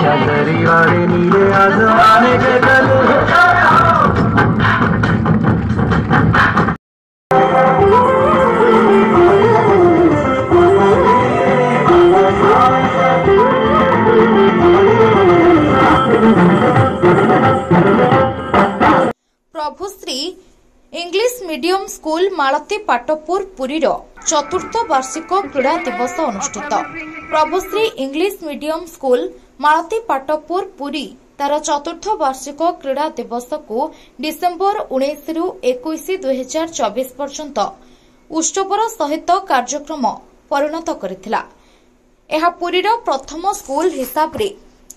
चादरी वाले नीले आसमाने के तले प्रभुश्री इंग्लिश मीडियम स्कूल मालती पाटपुर पुरीर चतुर्थ वार्षिक क्रीड़ा दिवस अनुष्ठित। प्रभुश्री इंग्लिश मीडियम स्कूल मालती पाटपुर पुरी तार चतुर्थ वार्षिक क्रीड़ा दिवस को डिसेम्बर 19 रु 21 2024 पर्यंत उत्सवर सहित कार्यक्रम परिणत करथिला। एहा पुरीर प्रथम स्कूल हिसाब रे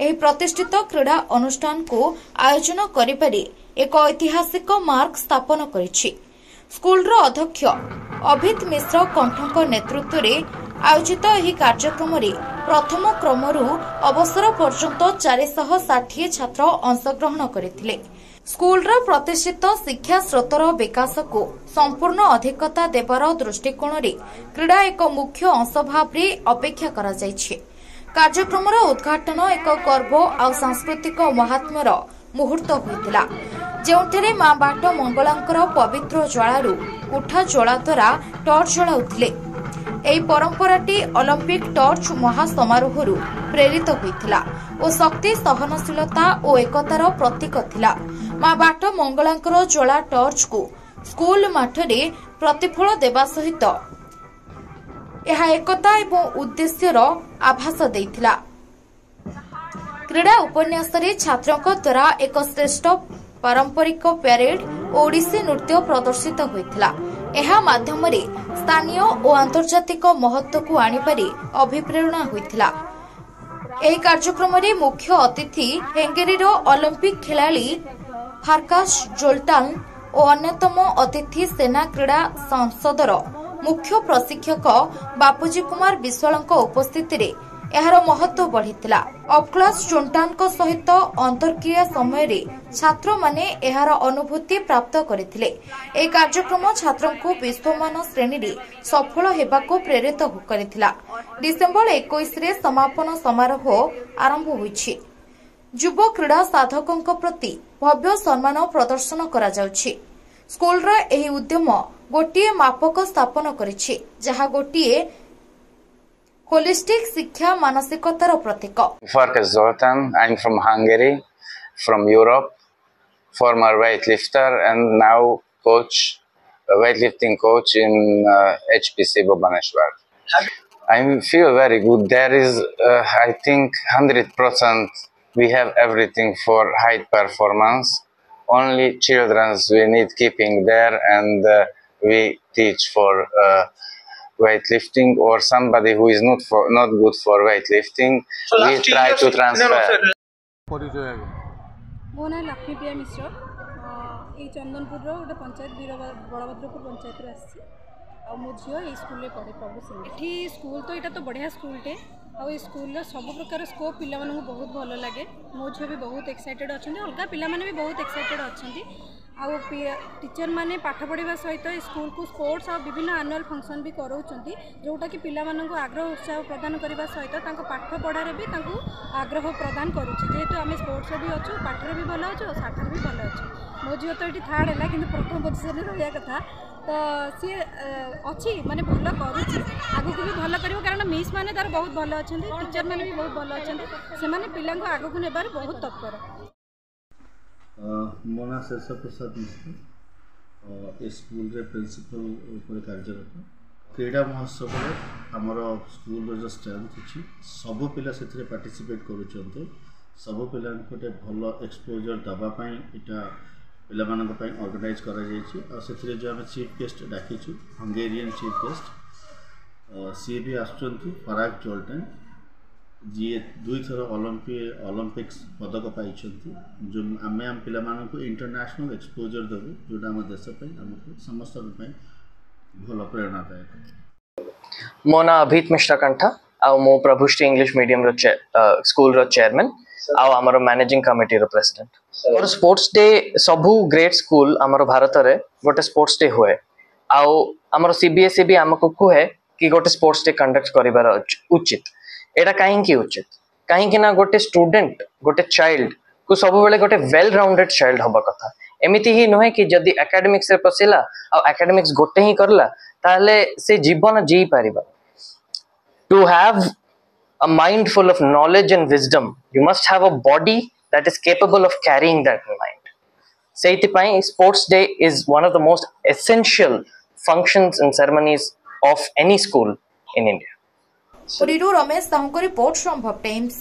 एही प्रतिष्ठित क्रीड़ा अनुष्ठान को आयोजन करिपारे एक ऐतिहासिक मार्क स्थापन करिछि। स्कूल अध्यक्ष अभित मिश्र कंठक नेतृत्व में आयोजित एही कार्यक्रम रे प्रथम क्रमरू अवसर पर्यंत 460 छात्र अंशग्रहण करथिले। स्कूल प्रतिष्ठित शिक्षा स्रोतर विकास को संपूर्ण अधिकता देवार दृष्टिकोण रे क्रीड़ा एक मुख्य अंश भाव अपेक्षा करा जायछि। कार्यक्रम उद्घाटन एक गर्व आ सांस्कृतिक महात्म्यर मुहूर्त होइतिला, जेउठरे मां बाट मंगलांकर पवित्र ज्वालारू उठा ज्वाला द्वारा टर्च जलाउथिले। एही परंपराटी ओलंपिक टर्च महासमारोहरु प्रेरित होइतिला ओ शक्ति सहनशीलता और एकतार प्रतीक थिला। मां बाट मंगलांकर ज्वाला टर्च को स्कूल माठरे प्रतिफल देवा सहित यह एकता एवं उद्देश्यर आभास देइथिला। क्रीड़ा उपन्यास छात्रों द्वारा एक श्रेष्ठ पारंपरिक प्यारेड और ओडिसी नृत्य प्रदर्शित होइथिला। एहा माध्यम रे स्थानीय और आंतर्जातिक महत्व को आनिपारे अभिप्रेरणा होइथिला। एही कार्यक्रम रे मुख्य अतिथि हेंगेरीर ओलंपिक खिलाड़ी फारकास जोल्टान और अन्यतम अतिथि सेना क्रीड़ा संसदर मुख्य प्रशिक्षक बापूजी कुमार विश्वाल उपस्थिति रे एहार महत्व बढ़िथिला। अबक्लास जोल्टान सहित अंतर्क्रिया समय रे छात्र माने एहार अनुभूति प्राप्त करथिले। ए कार्यक्रम छात्रों को विश्वमान श्रेणी रे सफल हेबाको प्रेरित करथिला। डिसेम्बर 21 रे समापन समारोह आरंभ होईछि। युवा क्रीड़ा साधकों प्रति भव्य सम्मान प्रदर्शन करा जाउछि। स्कूल रा एही उद्यम गोटिए मापक स्थापन करिछि, जहा गोटिए होलिस्टिक शिक्षा मानसिकतार प्रतीक। Farkas Zoltan, I'm from Hungary, from Europe, former weightlifter and now coach, weightlifting coach in HPC Bhubaneswar. I feel very good. There is, I think, 100% we have everything for high performance. Only children's we need keeping there, and we teach for weightlifting, or somebody who is not good for weightlifting. So we try to transfer. मो ना लक्ष्मी प्रिया मिश्र ये चंदनपुर गोटे पंचायत बड़भद्रपुर पंचायत आ मो झी school पढ़े प्रभु सिंह। ये school तो यहाँ तो बढ़िया स्कूलटे आ स्कूल सब प्रकार स्कोप पिला बहुत भल लगे। मो झी भी बहुत एक्साइटेड अच्छा, अलग पिला भी बहुत एक्साइटेड अच्छा। आउ टीचर मैंने पाठ पढ़ा सहित स्कूल को स्पोर्ट्स और विभिन्न एनुअल फंक्शन भी कराउछंती, जोटा कि पिला माननकु आग्रह उत्साह प्रदान करने सहित पाठ पढ़ारे भी आग्रह प्रदान करुच्ची। जेहेतु आम स्पोर्ट्स भी अच्छु, पाठर भी भल अच्छु, साठर भी भल अच्छु। मो झील तो ये थर्ड है कि प्रथम पोजिशन रहा कथा, तो सी अच्छी माने भल करुच्ची, आगक भी भल कर, कारण मिस मैंने तार बहुत भल अच्छा, टीचर मैंने भी बहुत भल अच्छा, से पिला आगक नेबार बहुत तत्पर। मो ना शेषा प्रसाद मिश्र स्कूल रे प्रिंसिपल उपर कार्यरत। क्रीड़ा महोत्सव आमर स्कूल जो स्ट्रेंथ अच्छी सबू पिला से पार्टिसिपेट करुँच, सबू पिला गोटे भल एक्सपोजर दवापाई यहाँ पिला ऑर्गेनाइज कर जो आम चीफ गेस्ट डाकिचु हंगेरियन चीफ गेस्ट सी भी आसुँच फराक जोल्टन जी 2 थर ओलंपिक्स पदक पाई, जो आम पिला इंटरनेशनल एक्सपोजर देवु जोटा आम देश आमको समस्त भल प्रेरणादायक। मो ना अभित मिश्र कंठा आ मो प्रभुश्री इंग्लिश मीडियम स्कूल रो चेयरमैन आमर मैनेजिंग कमिटी रो प्रेसिडेंट। और स्पोर्ट्स डे सबू ग्रेट स्कूल आमर भारत रे गोटे स्पोर्ट्स डे हुए, आमर सीबीएसई भी आमको कहे कि गोटे स्पोर्ट्स डे कंडक्ट करिवार उचित। एटा कहीं उचित कहीं ना गोटे स्टूडेंट गोटे चाइल्ड को सब बेले गोटे वेल राउंडेड चाइल्ड हवा कथा एमिति ही नुहे कि जदि एकेडमिक्स रे पसिला आ एकेडमिक्स गोटे ही करला ताले से जीवन जी पारिबा to have a mind full of knowledge and wisdom you must have a body that is capable of carrying that mind seithipai sports day is one of the most essential functions and ceremonies of any school in India पुरीरू रमेश साहू को report from भब times.